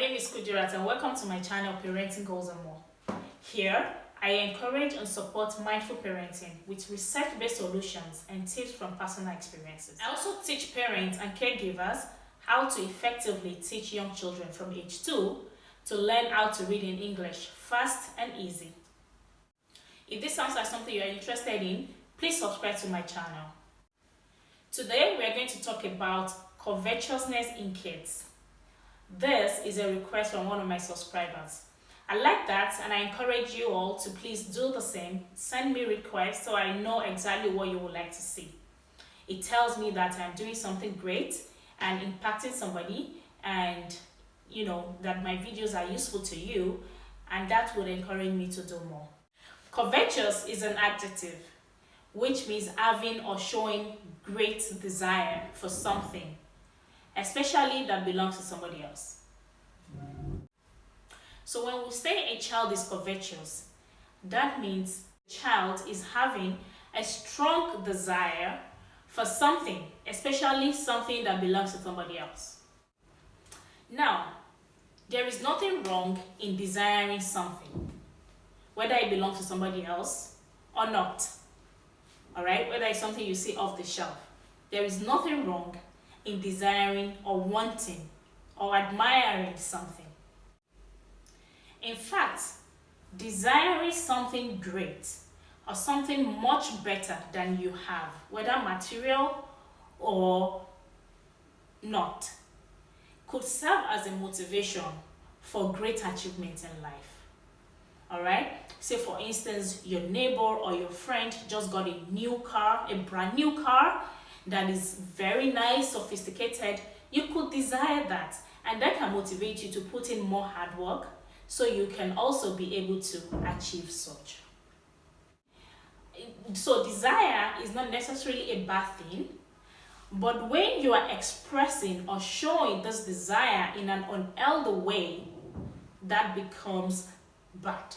name is Kudirat and welcome to my channel Parenting&More. Here, I encourage and support mindful parenting with research-based solutions and tips from personal experiences. I also teach parents and caregivers how to effectively teach young children from age 2 to learn how to read in English fast and easy. If this sounds like something you're interested in, please subscribe to my channel. Today, we are going to talk about covetousness in kids. This is a request from one of my subscribers. I like that and I encourage you all to please do the same. Send me requests so I know exactly what you would like to see. It tells me that I'm doing something great and impacting somebody, and that my videos are useful to you, and that would encourage me to do more. Covetous is an adjective which means having or showing great desire for something, especially that belongs to somebody else. So when we say a child is covetous, that means the child is having a strong desire for something, especially something that belongs to somebody else. Now, there is nothing wrong in desiring something, whether it belongs to somebody else or not. Alright, whether it's something you see off the shelf. There is nothing wrong in desiring or wanting or admiring something. In fact, desiring something great or something much better than you have, whether material or not, could serve as a motivation for great achievements in life. Alright, say for instance, your neighbor or your friend just got a new car, a brand new car that is very nice, sophisticated. You could desire that, and that can motivate you to put in more hard work so you can also be able to achieve such. So desire is not necessarily a bad thing, but when you are expressing or showing this desire in an unhealthy way, that becomes bad.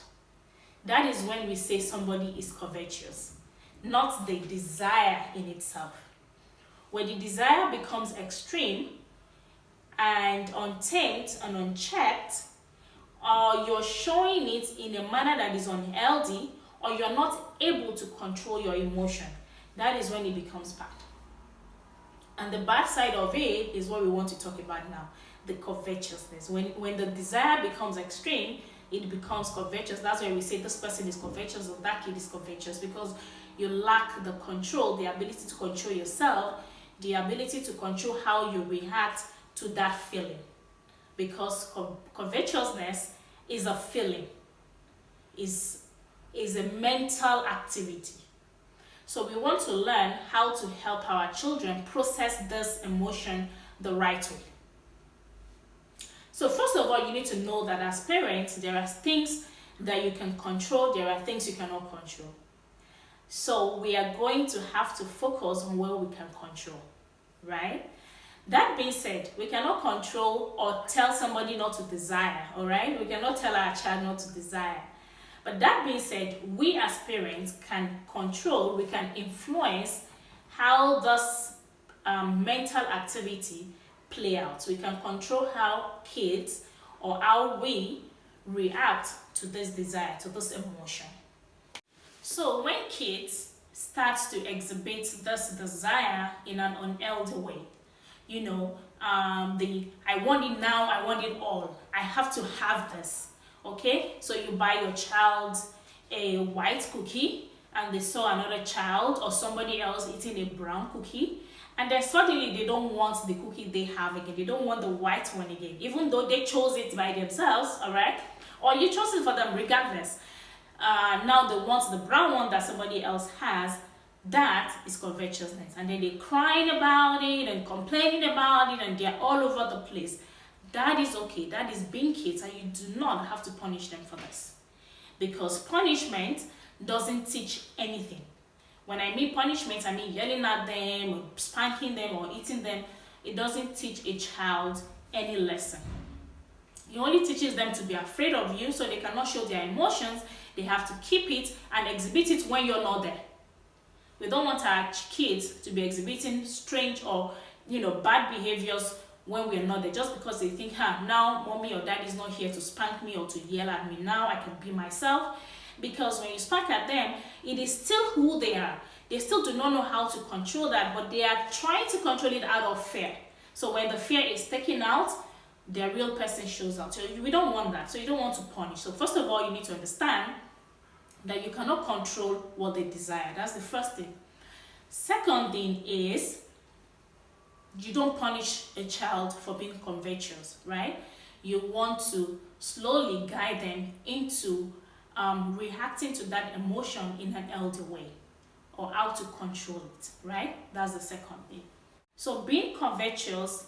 That is when we say somebody is covetous, not the desire in itself. When the desire becomes extreme and untamed and unchecked, or you're showing it in a manner that is unhealthy, or you're not able to control your emotion, that is when it becomes bad. And the bad side of it is what we want to talk about now, the covetousness. When the desire becomes extreme, it becomes covetous. That's why we say this person is covetous or that kid is covetous, because you lack the control, the ability to control yourself, the ability to control how you react to that feeling. Because covetousness is a feeling, is a mental activity. So we want to learn how to help our children process this emotion the right way. So first of all, you need to know that as parents, there are things that you can control, there are things you cannot control. So we are going to have to focus on what we can control, right? That being said, we cannot control or tell somebody not to desire, all right? We cannot tell our child not to desire. But that being said, we as parents can control, we can influence how this mental activity play out. We can control how kids or how we react to this desire, to this emotion. So when kids start to exhibit this desire in an unhealthy way, I want it now, I want it all, I have to have this, okay? So you buy your child a white cookie and they saw another child or somebody else eating a brown cookie, and then suddenly they don't want the cookie they have again. They don't want the white one again, even though they chose it by themselves, all right? Or you chose it for them regardless. Now they want the brown one that somebody else has. That is covetousness. And then they're crying about it and complaining about it, and they're all over the place. That is okay. That is being kids, and you do not have to punish them for this. Because punishment doesn't teach anything. When I mean punishment, I mean yelling at them, or spanking them, or eating them. It doesn't teach a child any lesson. It only teaches them to be afraid of you, so they cannot show their emotions. They have to keep it and exhibit it when you're not there. We don't want our kids to be exhibiting strange or bad behaviors when we're not there, just because they think, now mommy or daddy is not here to spank me or to yell at me, now I can be myself. Because when you spank at them, it is still who they are. They still do not know how to control that, but they are trying to control it out of fear. So when the fear is taken out, their real person shows out. So we don't want that. So you don't want to punish. So first of all, you need to understand that you cannot control what they desire. That's the first thing. Second thing is, you don't punish a child for being covetous, right? You want to slowly guide them into reacting to that emotion in an healthy way, or how to control it, right? That's the second thing. So being covetous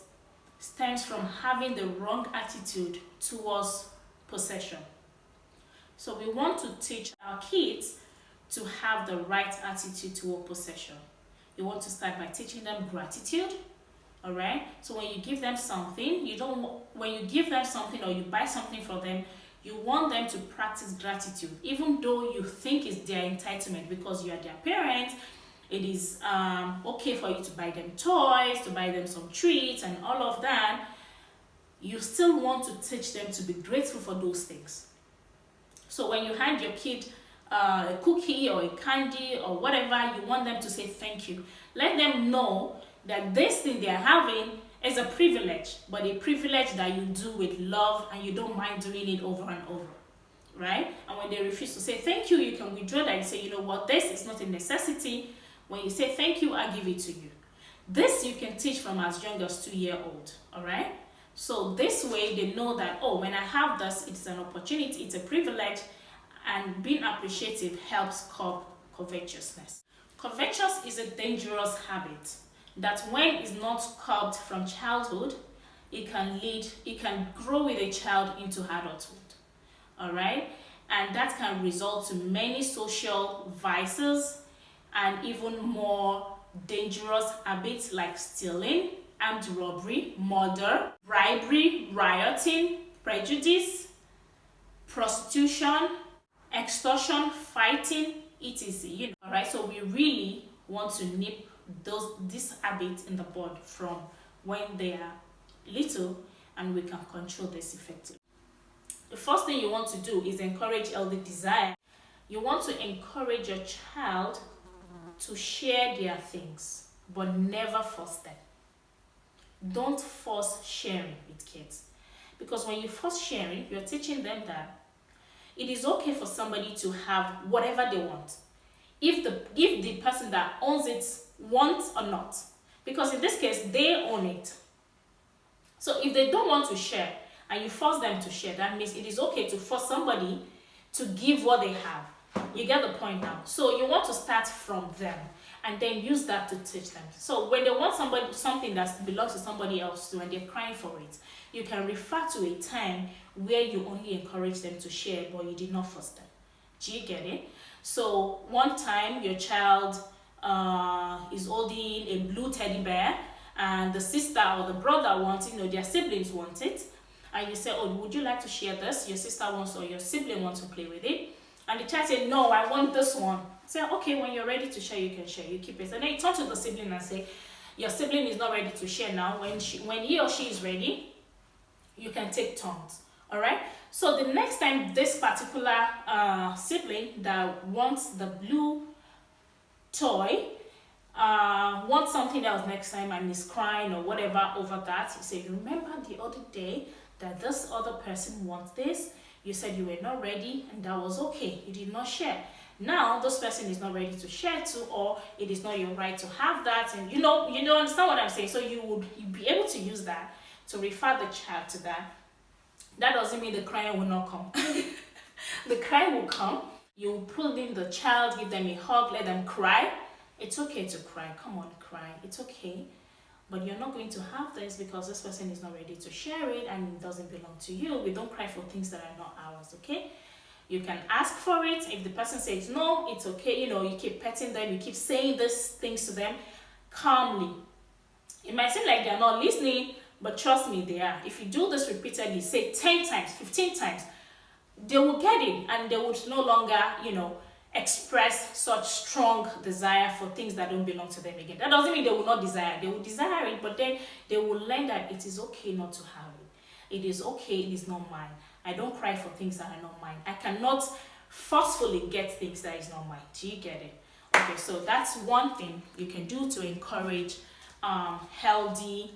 stems from having the wrong attitude towards possession. So we want to teach our kids to have the right attitude toward possession. You want to start by teaching them gratitude. All right. So when you give them something, when you give them something or you buy something for them, you want them to practice gratitude, even though you think it's their entitlement because you are their parents. It is okay for you to buy them toys, to buy them some treats and all of that. You still want to teach them to be grateful for those things. So when you hand your kid a cookie or a candy or whatever, you want them to say thank you. Let them know that this thing they are having is a privilege, but a privilege that you do with love and you don't mind doing it over and over, right? And when they refuse to say thank you, you can withdraw that and say, you know what, this is not a necessity. When you say thank you, I give it to you. This you can teach from as young as 2-year-old, all right? So this way they know that, oh, when I have this, it's an opportunity, it's a privilege, and being appreciative helps curb covetousness. Covetous is a dangerous habit that when it's not curbed from childhood, it can grow with a child into adulthood, all right? And that can result to many social vices and even more dangerous habits like stealing, armed robbery, murder, bribery, rioting, prejudice, prostitution, extortion, fighting, etc. All right, so we really want to nip these habits in the bud from when they are little, and we can control this effectively. The first thing you want to do is encourage healthy desire. You want to encourage your child to share their things, but never force them. Don't force sharing with kids, because when you force sharing, you're teaching them that it is okay for somebody to have whatever they want, if the person that owns it wants or not, because in this case they own it. So if they don't want to share and you force them to share, that means it is okay to force somebody to give what they have. You get the point now. So you want to start from them and then use that to teach them. So when they want something that belongs to somebody else too, and they're crying for it, you can refer to a time where you only encourage them to share, but you did not force them. Do you get it? So one time your child is holding a blue teddy bear, and the sister or the brother wants it, their siblings want it, and you say, oh, would you like to share this? Your sister wants, or your sibling wants to play with it. And the child said, no, I want this one. Say, okay, when you're ready to share, you can share, you keep it. And then you turn to the sibling and say, your sibling is not ready to share now. When he or she is ready, you can take turns. All right? So the next time this particular sibling that wants the blue toy wants something else next time and is crying or whatever over that, you say, remember the other day that this other person wants this? You said you were not ready, and that was okay. You did not share. Now this person is not ready to share too, or it is not your right to have that, and you don't understand what I'm saying. So you'd be able to use that to refer the child to that. That doesn't mean the crying will not come. The crying will come. You pull in the child, give them a hug, let them cry. It's okay to cry. Come on, cry. It's okay. But you're not going to have this because this person is not ready to share it and it doesn't belong to you. We don't cry for things that are not ours, okay? You can ask for it. If the person says no, it's okay. You keep petting them. You keep saying these things to them calmly. It might seem like they're not listening, but trust me, they are. If you do this repeatedly, say 10 times, 15 times, they will get it and they would no longer, express such strong desire for things that don't belong to them again. That doesn't mean they will not desire. They will desire it, but then they will learn that it is okay not to have it. It is okay, it is not mine. I don't cry for things that are not mine. I cannot forcefully get things that is not mine. Do you get it? Okay, so that's one thing you can do to encourage healthy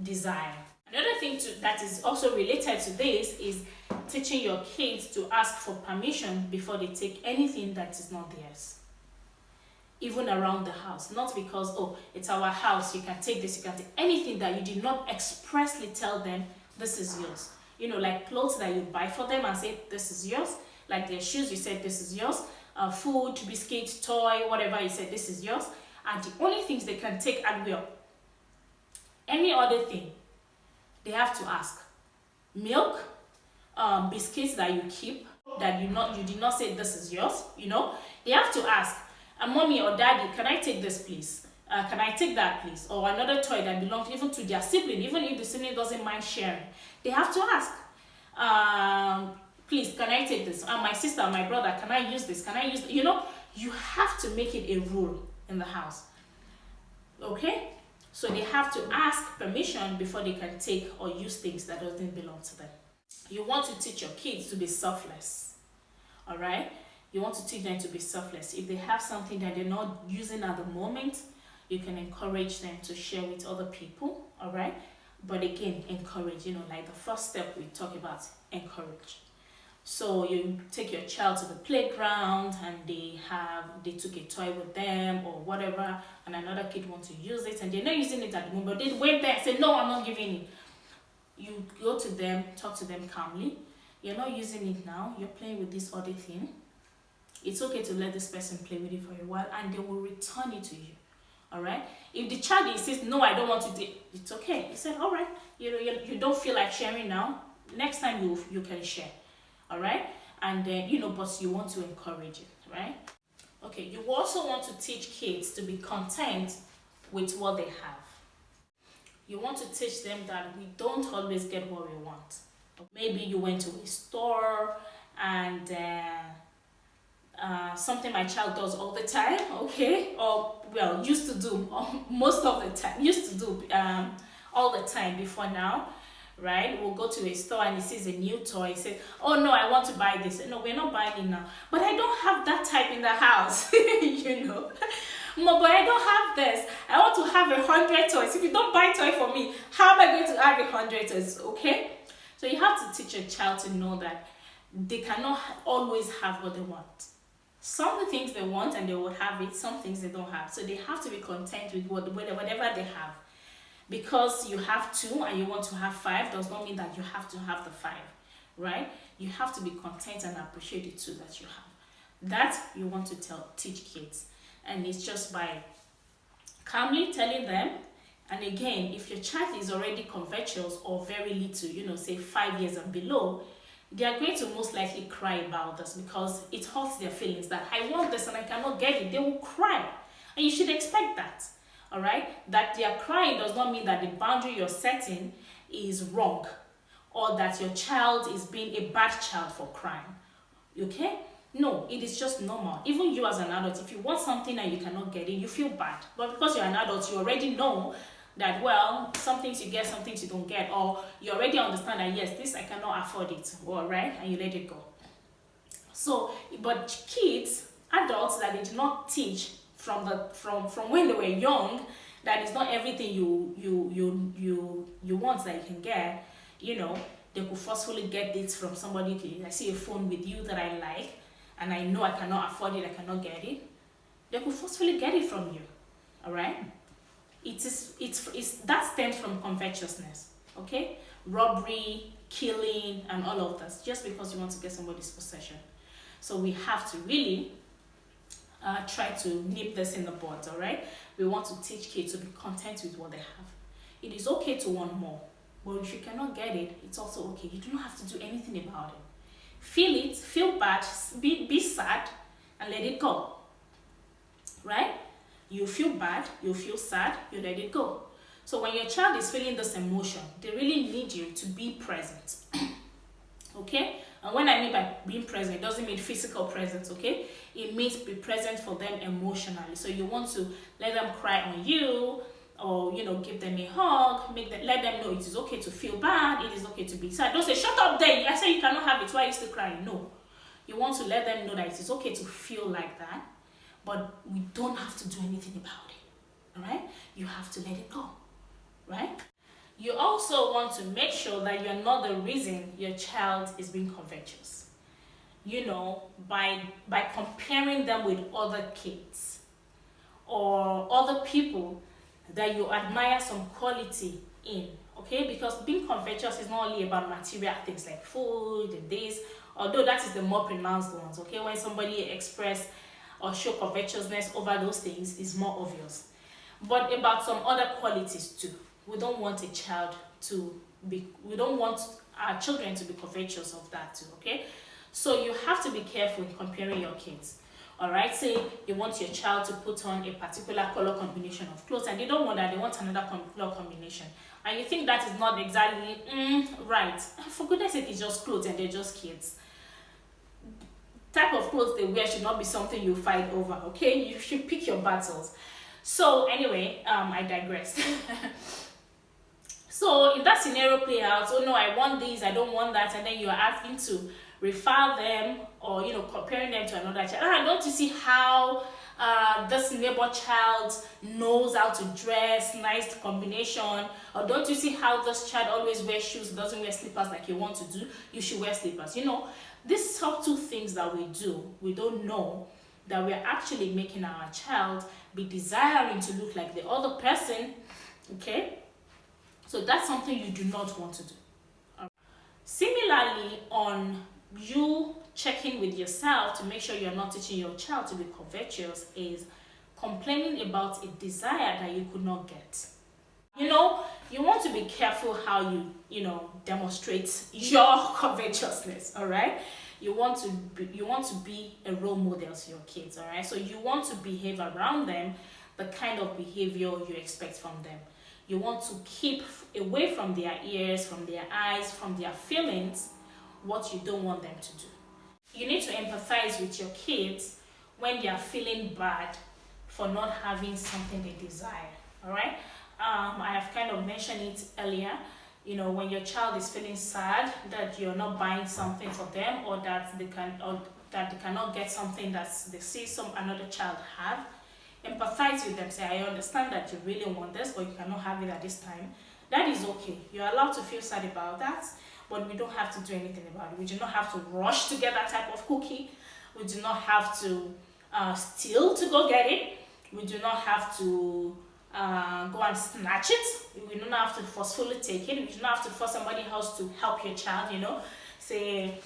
desire. Another thing that is also related to this is teaching your kids to ask for permission before they take anything that is not theirs. Even around the house. Not because, oh, it's our house, you can take this, you can take anything that you did not expressly tell them, this is yours. You know, like clothes that you buy for them and say, this is yours. Like their shoes, you said, this is yours. Food, biscuit, toy, whatever, you said, this is yours. And the only things they can take at will. Any other thing, they have to ask. Milk, biscuits that you keep, that you did not say this is yours, you know, they have to ask, mommy or daddy, can I take this please? Can I take that please? Or another toy that belongs even to their sibling, even if the sibling doesn't mind sharing, they have to ask. Please, can I take this? My sister, my brother, can I use this? Can I use, you know, you have to make it a rule in the house. Okay? So they have to ask permission before they can take or use things that doesn't belong to them. You want to teach your kids to be selfless. All right? You want to teach them to be selfless. If they have something that they're not using at the moment, you can encourage them to share with other people. All right? But again, encourage, you know, like the first step we talk about, encourage. So you take your child to the playground and they took a toy with them or whatever, and another kid wants to use it and they're not using it at the moment, but they went there and said, no, I'm not giving it. You go to them, talk to them calmly. You're not using it now, you're playing with this other thing. It's okay to let this person play with it for a while and they will return it to you. All right? If the child insists, no, I don't want to do it, it's okay. You said, all right, you don't feel like sharing now. Next time you can share. All right? And then, you know, but you want to encourage it, right? Okay, you also want to teach kids to be content with what they have. You want to teach them that we don't always get what we want. Maybe you went to a store and something my child does all the time, okay? Or, well, used to do most of the time, all the time before now. Right? We'll go to a store and he sees a new toy. He says, oh no, I want to buy this. No, we're not buying it now. But I don't have that type in the house. You know. No, but I don't have this. I want to have 100 toys. If you don't buy toy for me, how am I going to have 100 toys? Okay? So you have to teach your child to know that they cannot always have what they want. Some of the things they want and they will have it. Some things they don't have. So they have to be content with whatever they have. Because you have 2 and you want to have 5 does not mean that you have to have the 5, right? You have to be content and appreciate the 2 that you have. That you want to teach kids. And it's just by calmly telling them. And again, if your child is already covetous or very little, you know, say 5 years and below, they are going to most likely cry about this because it hurts their feelings that I want this and I cannot get it. They will cry. And you should expect that. All right, that they are crying does not mean that the boundary you're setting is wrong or that your child is being a bad child for crying. Okay? No, it is just normal. Even you as an adult, if you want something and you cannot get it, you feel bad. But because you're an adult, you already know that, well, some things you get, some things you don't get, or you already understand that, yes, this I cannot afford it, all right, and you let it go. So, but kids, adults that they do not teach from when they were young, that is not everything you want that you can get, you know, they could forcefully get this from somebody. I see a phone with you that I like and I know I cannot afford it, I cannot get it. They could forcefully get it from you. All right? It's that stems from covetousness, okay? Robbery, killing, and all of that, just because you want to get somebody's possession. So we have to really try to nip this in the bud, all right? We want to teach kids to be content with what they have. It is okay to want more, but if you cannot get it, it's also okay. You do not have to do anything about it. Feel it, feel bad, be sad, and let it go, right? You feel bad, you feel sad, you let it go. So when your child is feeling this emotion, they really need you to be present, okay? And when I mean by being present, it doesn't mean physical presence, okay? It means be present for them emotionally. So you want to let them cry on you, or give them a hug, let them know it is okay to feel bad, it is okay to be sad. Don't say, shut up then, I say you cannot have it, why are you still crying? No. You want to let them know that it is okay to feel like that, but we don't have to do anything about it. Alright? You have to let it go. Right? You also want to make sure that you're not the reason your child is being covetous. By comparing them with other kids or other people that you admire some quality in, okay? Because being covetous is not only about material things like food and this, although that is the more pronounced ones, okay? When somebody express or show covetousness over those things is more obvious. But about some other qualities too. We don't want we don't want our children to be covetous of that too, okay? So you have to be careful in comparing your kids. Alright, say you want your child to put on a particular color combination of clothes and they don't want that, they want another color combination. And you think that is not exactly right. For goodness sake, it's just clothes and they're just kids. Type of clothes they wear should not be something you fight over, okay? You should pick your battles. So anyway, I digress. So if that scenario play out, oh no, I want this, I don't want that, and then you're having to refer them or comparing them to another child. Don't you see how this neighbor child knows how to dress, nice combination? Or don't you see how this child always wears shoes, doesn't wear slippers like you want to do? You should wear slippers. These subtle things that we do, we don't know that we're actually making our child be desiring to look like the other person, okay? So that's something you do not want to do. Similarly, on you checking with yourself to make sure you're not teaching your child to be covetous is complaining about a desire that you could not get. You want to be careful how you demonstrate your covetousness, all right? You want to be a role model to your kids, all right? So you want to behave around them the kind of behavior you expect from them. You want to keep away from their ears, from their eyes, from their feelings, what you don't want them to do. You need to empathize with your kids when they are feeling bad for not having something they desire, all right? I have kind of mentioned it earlier. When your child is feeling sad that you're not buying something for them, or that they cannot get something that they see another child have, empathize with them. Say, I understand that you really want this, but you cannot have it at this time. That is okay. You're allowed to feel sad about that, but we don't have to do anything about it. We do not have to rush to get that type of cookie. We do not have to steal to go get it. We do not have to go and snatch it. We do not have to forcefully take it. We do not have to force somebody else to help your child, Say,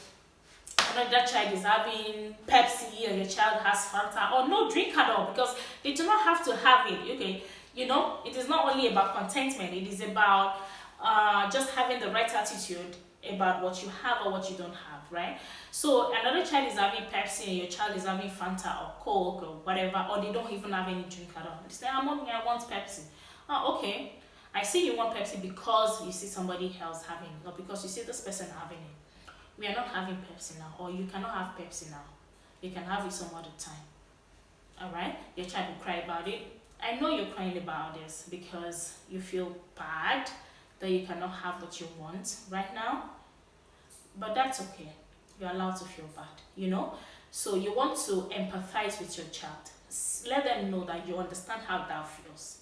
another child is having Pepsi and your child has Fanta, or no drink at all, because they do not have to have it, okay? It is not only about contentment, it is about just having the right attitude about what you have or what you don't have, right? So another child is having Pepsi and your child is having Fanta or Coke or whatever, or they don't even have any drink at all. They say, Mommy, I want Pepsi. Oh, okay. I see you want Pepsi because you see somebody else having it, or because you see this person having it. We are not having Pepsi now, or you cannot have Pepsi now. You can have it some other time. Alright? Your child will cry about it. I know you're crying about this because you feel bad that you cannot have what you want right now. But that's okay. You're allowed to feel bad, So you want to empathize with your child. Let them know that you understand how that feels.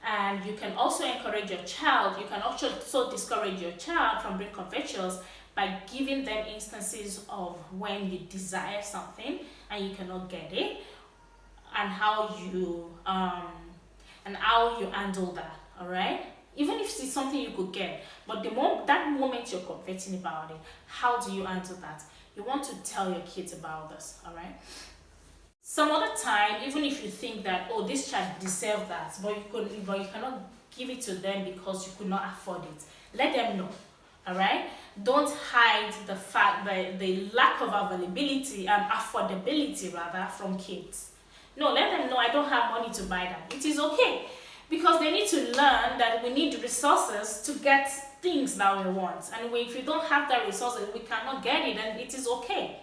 And you can also encourage your child. You can also discourage your child from being covetous by giving them instances of when you desire something and you cannot get it, and how you handle that. All right, even if it's something you could get, but that moment you're coveting about it, how do you handle that? You want to tell your kids about this. All right. Some other time, even if you think that, oh, this child deserves that, but you cannot give it to them because you could not afford it, let them know. All right, don't hide the fact that the lack of availability and affordability rather from kids. No, let them know, I don't have money to buy that. It is okay, because they need to learn that we need resources to get things that we want, and if we don't have that resources, we cannot get it, and it is okay.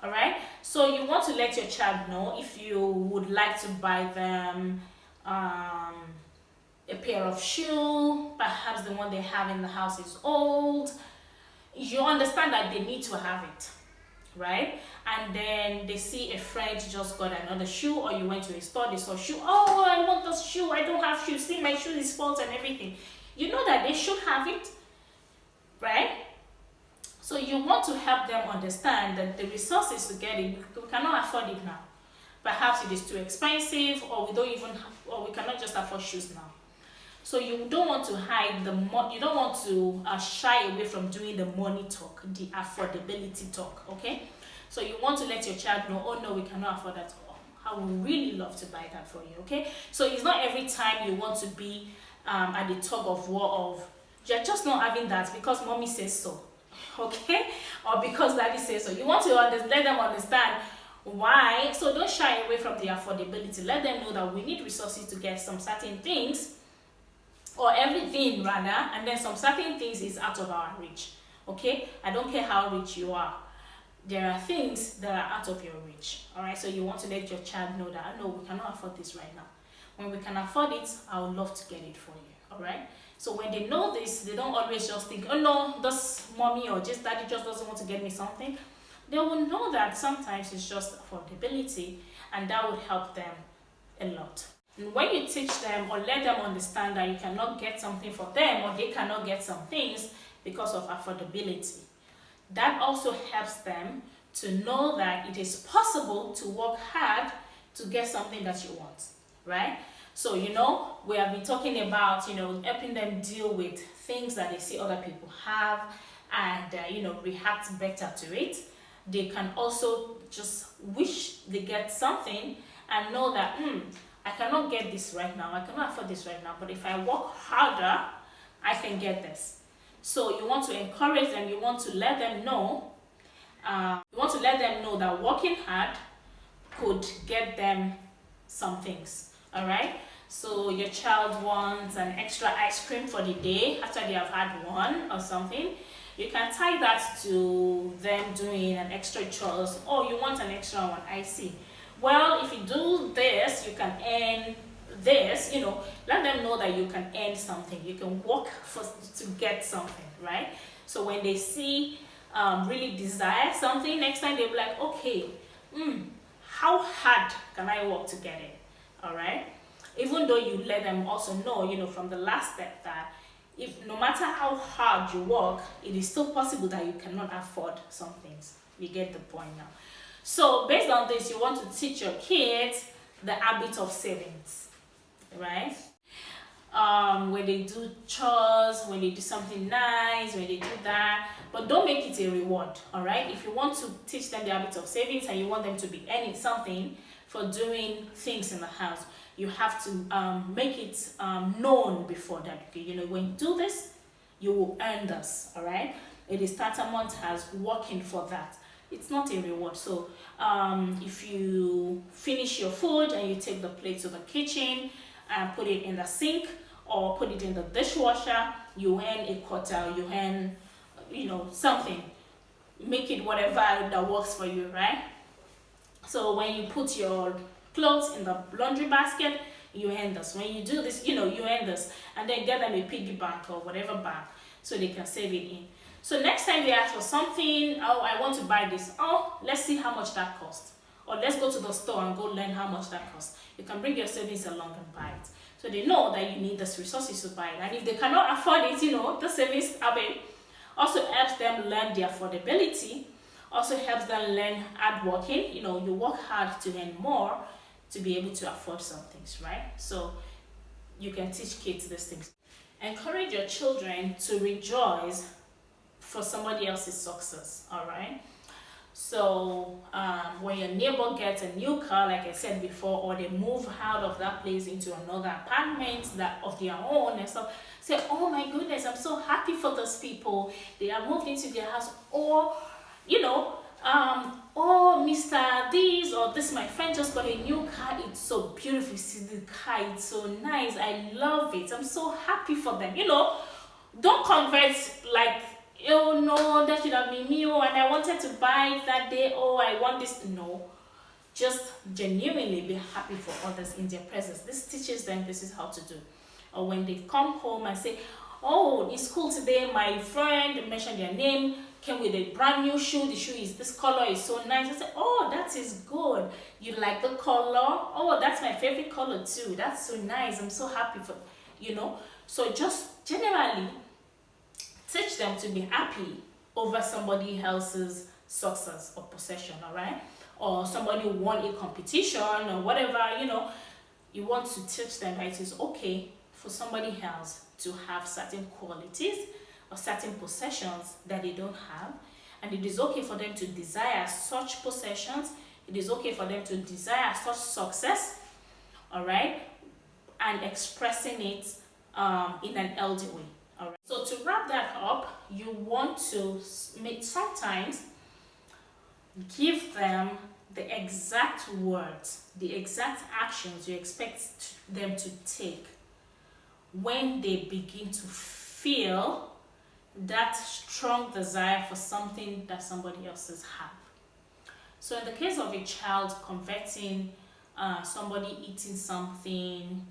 All right, so you want to let your child know if you would like to buy them a pair of shoes, perhaps the one they have in the house is old. You understand that they need to have it, right? And then they see a friend just got another shoe, or you went to a store, they saw shoe. Oh, I want this shoe. I don't have shoes. See, my shoe is spoiled and everything. You know that they should have it, right? So you want to help them understand that the resources to get it, we cannot afford it now. Perhaps it is too expensive, or we don't even, or we cannot just afford shoes now. So you don't want to hide the you don't want to shy away from doing the money talk, the affordability talk, okay? So you want to let your child know, oh no, we cannot afford that. Oh, I would really love to buy that for you, okay? So it's not every time you want to be at the tug of war of, you're just not having that because mommy says so, okay? Or because daddy says so. You want to let them understand why. So don't shy away from the affordability. Let them know that we need resources to get some certain things, or everything rather, and then some certain things is out of our reach, okay? I don't care how rich you are. There are things that are out of your reach, all right? So you want to let your child know that, no, we cannot afford this right now. When we can afford it, I would love to get it for you, all right? So when they know this, they don't always just think, oh no, this mommy or just daddy just doesn't want to get me something. They will know that sometimes it's just affordability, and that would help them a lot. And when you teach them or let them understand that you cannot get something for them, or they cannot get some things because of affordability, that also helps them to know that it is possible to work hard to get something that you want, right? So, you know, we have been talking about, you know, helping them deal with things that they see other people have, and, you know, react better to it. They can also just wish they get something and know that, I cannot get this right now, I cannot afford this right now, but if I work harder, I can get this. So you want to encourage them, you want to let them know, that working hard could get them some things, all right? So your child wants an extra ice cream for the day after they have had one or something. You can tie that to them doing an extra chores. Oh, you want an extra one, I see. Well, if you do this, you can earn this, you know, let them know that you can earn something. You can work to get something, right? So when they see, really desire something, next time they'll be like, okay, how hard can I work to get it, all right? Even though you let them also know, you know, from the last step that if no matter how hard you work, it is still possible that you cannot afford some things. You get the point now. So based on this, you want to teach your kids the habit of savings, right? When they do chores, when they do something nice, when they do that, but don't make it a reward, all right? If you want to teach them the habit of savings and you want them to be earning something for doing things in the house, you have to make it known before that, okay? You know, when you do this, you will earn this, all right? It is tantamount as working for that. It's not a reward. So if you finish your food and you take the plate to the kitchen and put it in the sink or put it in the dishwasher, you earn a quarter, you earn, you know, something. Make it whatever that works for you, right? So when you put your clothes in the laundry basket, you earn this. When you do this, you know, you earn this. And then get them a piggy bank or whatever bank so they can save it in. So next time they ask for something, oh, I want to buy this. Oh, let's see how much that costs. Or let's go to the store and go learn how much that costs. You can bring your savings along and buy it. So they know that you need these resources to buy it. And if they cannot afford it, you know, the savings also helps them learn the affordability. Also helps them learn hard working. You know, you work hard to earn more to be able to afford some things, right? So you can teach kids these things. Encourage your children to rejoice for somebody else's success, all right? So when your neighbor gets a new car, like I said before, or they move out of that place into another apartment that of their own and stuff, say, oh my goodness, I'm so happy for those people. They have moved into their house. Or, you know, oh, Mr. This or this, my friend just got a new car. It's so beautiful. See the car, it's so nice. I love it. I'm so happy for them. You know, Don't convert like, oh no, that should have been me, oh, and I wanted to buy it that day, oh, I want this. No, just genuinely be happy for others in their presence. This teaches them this is how to do. Or when they come home and say, oh, in school today, my friend mentioned their name, came with a brand new shoe. The shoe is this color, is so nice. I say, oh, that is good. You like the color? Oh, that's my favorite color too. That's so nice. I'm so happy for, you know. So just generally teach them to be happy over somebody else's success or possession, all right? Or somebody who won a competition or whatever, you know. You want to teach them that it is okay for somebody else to have certain qualities or certain possessions that they don't have, and it is okay for them to desire such possessions. It is okay for them to desire such success, all right, and expressing it in an healthy way, all right. So to wrap that up, you want to sometimes give them the exact words, the exact actions you expect them to take when they begin to feel that strong desire for something that somebody else's have. So in the case of a child converting, somebody eating something,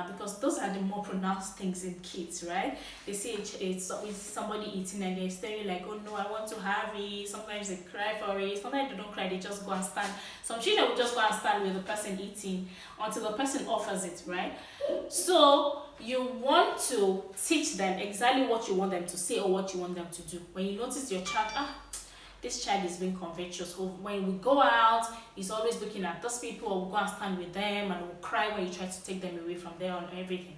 because those are the more pronounced things in kids, right? They see it's somebody eating and they're staring like, oh no, I want to have it. Sometimes they cry for it. Sometimes they don't cry, they just go and stand. Some children will just go and stand with the person eating until the person offers it, right? So you want to teach them exactly what you want them to say or what you want them to do. When you notice your child, this child is being covetous. When we go out, he's always looking at those people, or we'll go and stand with them and we'll cry when you try to take them away from there and everything.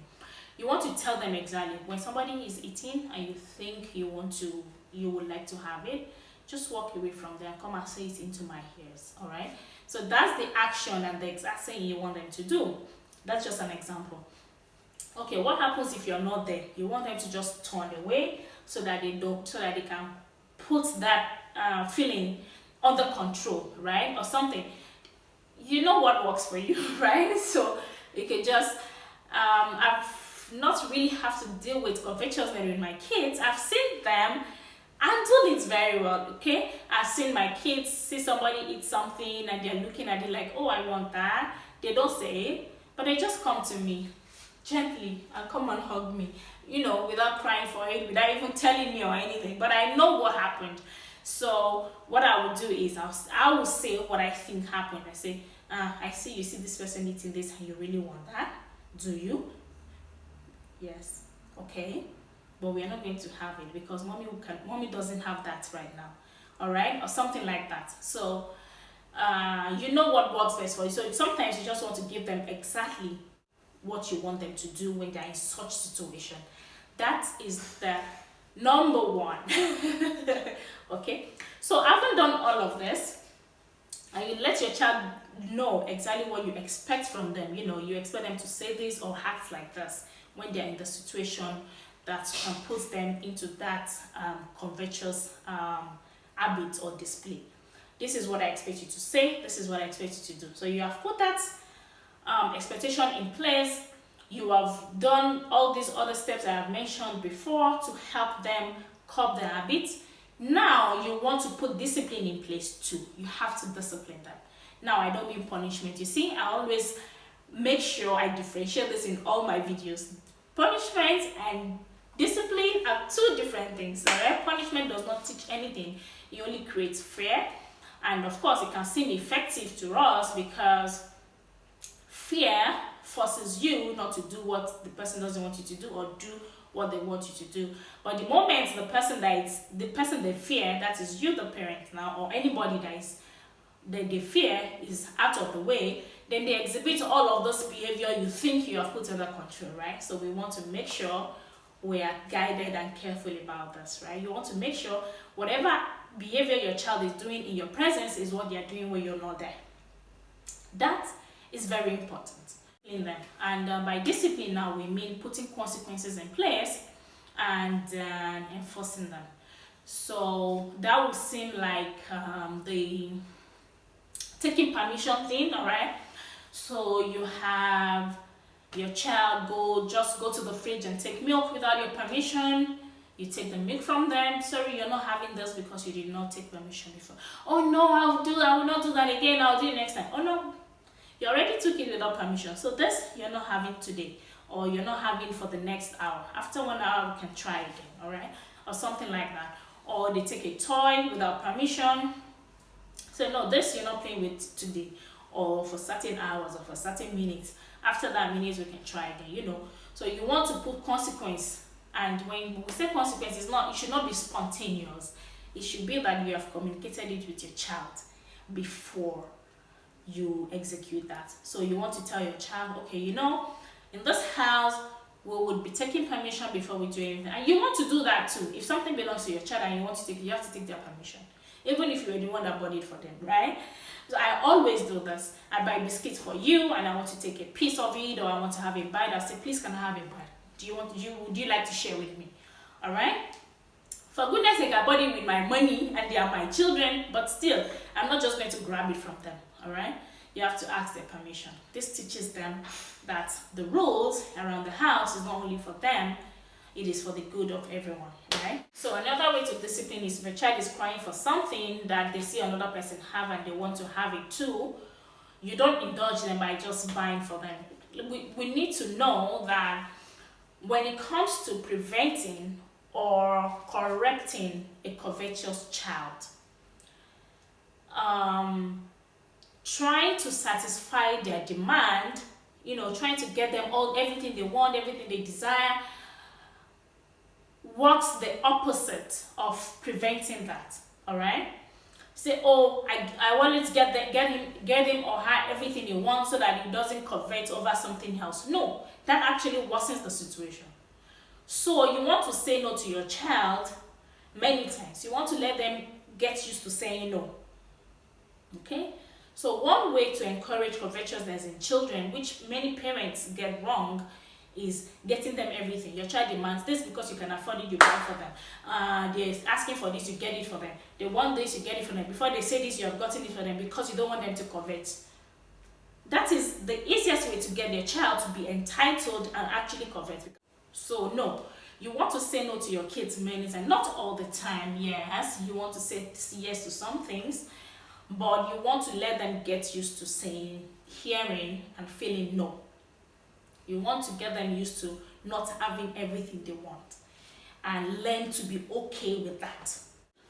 You want to tell them exactly when somebody is eating and you think you would like to have it, just walk away from there and come and say it into my ears, all right? So that's the action and the exact thing you want them to do. That's just an example. Okay, what happens if you're not there? You want them to just turn away so that they can put that feeling under control, right? Or something. You know what works for you, right? So you can just I've not really have to deal with covetousness with my kids. I've seen them handle it very well, okay? I've seen my kids see somebody eat something and they're looking at it like, oh, I want that. They don't say it, but they just come to me gently and come and hug me, you know, without crying for it, without even telling me or anything. But I know what happened. So what I will do is I will say what I think happened. I say, I see you see this person eating this and you really want that. Do you? Yes. Okay. But we are not going to have it because mommy doesn't have that right now. All right? Or something like that. So you know what works best for you. So sometimes you just want to give them exactly what you want them to do when they're in such situation. That is the number one. Okay, so having done all of this, and you let your child know exactly what you expect from them. You know, you expect them to say this or act like this when they're in the situation that puts them into that covetous habit or display. This is what I expect you to say. This is what I expect you to do. So you have put that expectation in place. You have done all these other steps I have mentioned before to help them curb the habit. Now you want to put discipline in place too. You have to discipline them. Now I don't mean punishment. You see, I always make sure I differentiate this in all my videos. Punishment and discipline are two different things. Alright? Punishment does not teach anything. It only creates fear. And of course it can seem effective to us because fear forces you not to do what the person doesn't want you to do or do what they want you to do. But the moment the person they fear, that is you the parent now, or anybody that they fear is out of the way, then they exhibit all of this behavior you think you have put under control, right? So we want to make sure we are guided and careful about this, right? You want to make sure whatever behavior your child is doing in your presence is what they are doing when you're not there. That is very important in them. And by discipline now we mean putting consequences in place and enforcing them. So that would seem like the taking permission thing, all right? So you have your child just go to the fridge and take milk without your permission. You take the milk from them. Sorry, you're not having this because you did not take permission before. Oh no, I will not do that again. I'll do it next time. Oh no, you already took it without permission. So this you're not having today, or you're not having for the next hour. After 1 hour, we can try again, all right? Or something like that. Or they take a toy without permission. So no, this you're not playing with today, or for certain hours, or for certain minutes. After that minutes, we can try again, you know. So you want to put consequence. And when we say consequence, it should not be spontaneous. It should be that you have communicated it with your child before you execute that. So you want to tell your child, okay, you know, in this house, we would be taking permission before we do anything. And you want to do that too. If something belongs to your child and you want to take it, you have to take their permission. Even if you're the one that bought it for them, right? So I always do this. I buy biscuits for you and I want to take a piece of it, or I want to have a bite. I say, please, can I have a bite? Would you like to share with me? All right? For goodness sake, I bought it with my money and they are my children, but still, I'm not just going to grab it from them. All right? You have to ask their permission. This teaches them that the rules around the house is not only for them, it is for the good of everyone, right? So another way to discipline is if a child is crying for something that they see another person have and they want to have it too, you don't indulge them by just buying for them. We need to know that when it comes to preventing or correcting a covetous child, trying to satisfy their demand, you know, trying to get them everything they want, everything they desire, works the opposite of preventing that. All right? Say, oh, I want to get him or her everything he wants so that he doesn't covet over something else. No, that actually worsens the situation. So you want to say no to your child many times. You want to let them get used to saying no. Okay? So one way to encourage covetousness in children, which many parents get wrong, is getting them everything. Your child demands this because you can afford it, you buy for them. They're asking for this, you get it for them. They want this, you get it for them. Before they say this, you have gotten it for them because you don't want them to covet. That is the easiest way to get their child to be entitled and actually covet. So no, you want to say no to your kids many times, not all the time. Yes, you want to say yes to some things, but you want to let them get used to hearing and feeling no. You want to get them used to not having everything they want and learn to be okay with that.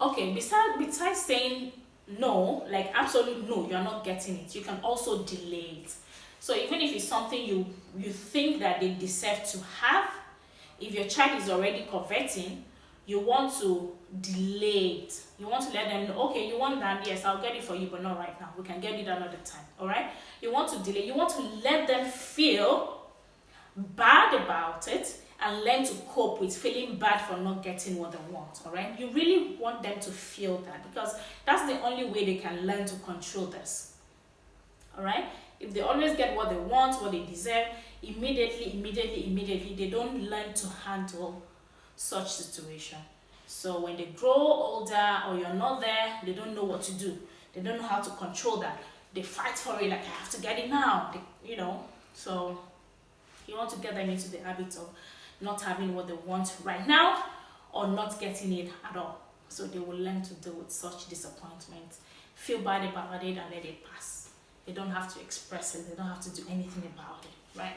Okay, besides saying no, like absolute no, you're not getting it, you can also delay it. So even if it's something you think that they deserve to have, if your child is already coveting, you want to delay it. You want to let them know, okay, you want that, yes, I'll get it for you, but not right now. We can get it another time, all right? You want to delay. You want to let them feel bad about it and learn to cope with feeling bad for not getting what they want. All right, you really want them to feel that, because that's the only way they can learn to control this. All right, if they always get what they want, what they deserve, immediately they don't learn to handle such situation. So when they grow older or you're not there, they don't know what to do. They don't know how to control that. They fight for it, like I have to get it now, so you want to get them into the habit of not having what they want right now or not getting it at all. So they will learn to deal with such disappointment, feel bad about it, and let it pass. They don't have to express it. They don't have to do anything about it, right?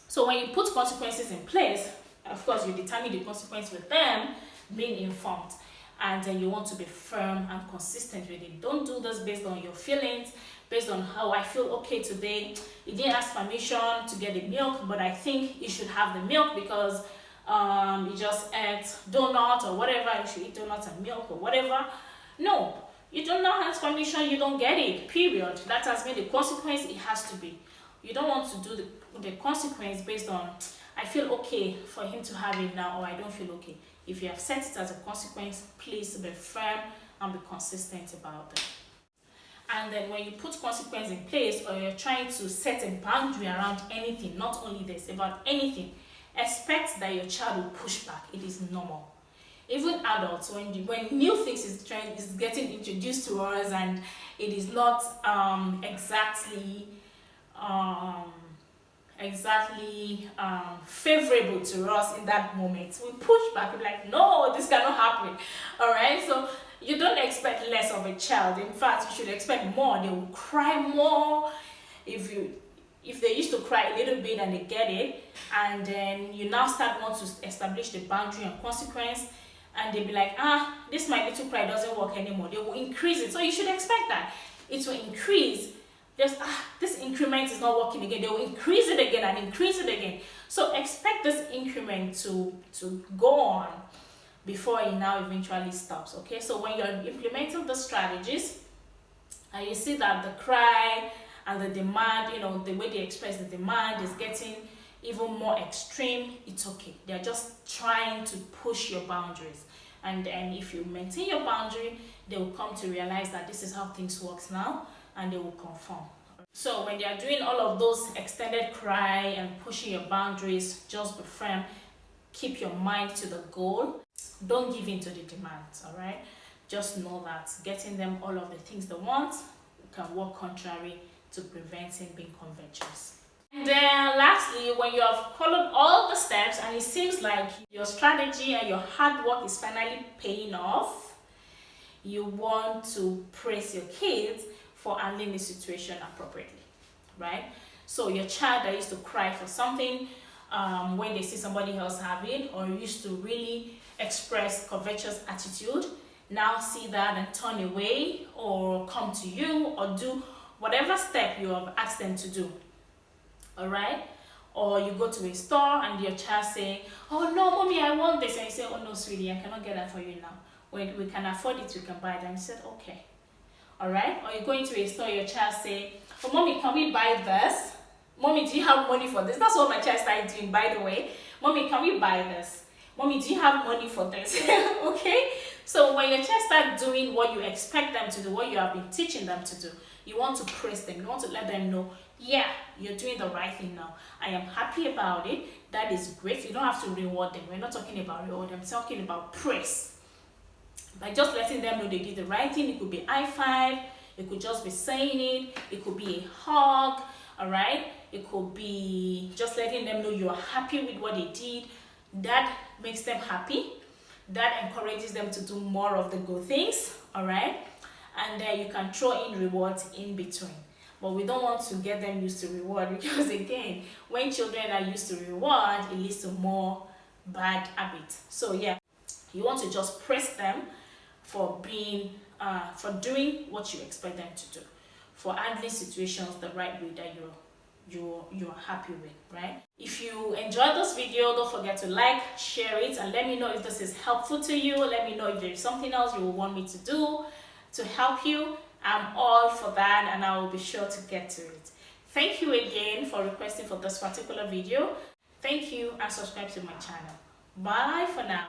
So when you put consequences in place, of course, you determine the consequence with them being informed. And then you want to be firm and consistent with it. Don't do this based on your feelings, based on how I feel okay today. You didn't ask permission to get the milk, but I think you should have the milk because you just ate donut or whatever. You should eat donuts and milk or whatever. No, you do not ask permission, you don't get it, period. That has been the consequence. It has to be. You don't want to do the consequence based on I feel okay for him to have it now, or I don't feel okay. If you have set it as a consequence, please be firm and be consistent about it. And then when you put consequence in place, or you're trying to set a boundary around anything, not only this, about anything, expect that your child will push back. It is normal. Even adults, when new things is getting introduced to us and it is not exactly exactly favorable to us in that moment. We push back, we're like, no, this cannot happen. All right, so you don't expect less of a child. In fact, you should expect more. They will cry more. If they used to cry a little bit and they get it, and then you now start want to establish the boundary and consequence, and they'll be like, this my little cry doesn't work anymore. They will increase it. So you should expect that it will increase. Just this increment is not working again. They will increase it again and increase it again. So expect this increment to go on before it now eventually stops. Okay, so when you're implementing the strategies and you see that the cry and the demand, the way they express the demand is getting even more extreme, it's okay. They're just trying to push your boundaries. And if you maintain your boundary, they will come to realize that this is how things works now, and they will conform. So when they are doing all of those extended cry and pushing your boundaries, just be firm. Keep your mind to the goal. Don't give in to the demands, all right? Just know that getting them all of the things they want can work contrary to preventing being covetous. And then lastly, when you have followed all the steps and it seems like your strategy and your hard work is finally paying off, you want to praise your kids for handling the situation appropriately, right? So your child that used to cry for something when they see somebody else have it, or used to really express covetous attitude, now see that and turn away or come to you or do whatever step you have asked them to do. All right? Or you go to a store and your child say, oh no, mommy, I want this. And you say, oh no, sweetie, I cannot get that for you now. When we can afford it, we can buy it. And you said, okay. All right? Or you go into a store, your child say, oh mommy, can we buy this? Mommy, do you have money for this? That's what my child started doing, by the way. Mommy, can we buy this? Mommy, do you have money for this? Okay? So when your child starts doing what you expect them to do, what you have been teaching them to do, you want to praise them. You want to let them know, yeah, you're doing the right thing now. I am happy about it. That is great. You don't have to reward them. We're not talking about reward. I'm talking about praise. By just letting them know they did the right thing. It could be high five. It could just be saying it. It could be a hug. All right? It could be just letting them know you are happy with what they did. That makes them happy. That encourages them to do more of the good things. All right? And then you can throw in rewards in between. But we don't want to get them used to reward, because again, when children are used to reward, it leads to more bad habits. So yeah, you want to just praise them for being for doing what you expect them to do, for handling situations the right way that you're happy with, right? If you enjoyed this video, don't forget to like, share it, and let me know if this is helpful to you. Let me know if there's something else you want me to do to help you. I'm all for that, and I will be sure to get to it. Thank you again for requesting for this particular video. Thank you, and subscribe to my channel. Bye for now.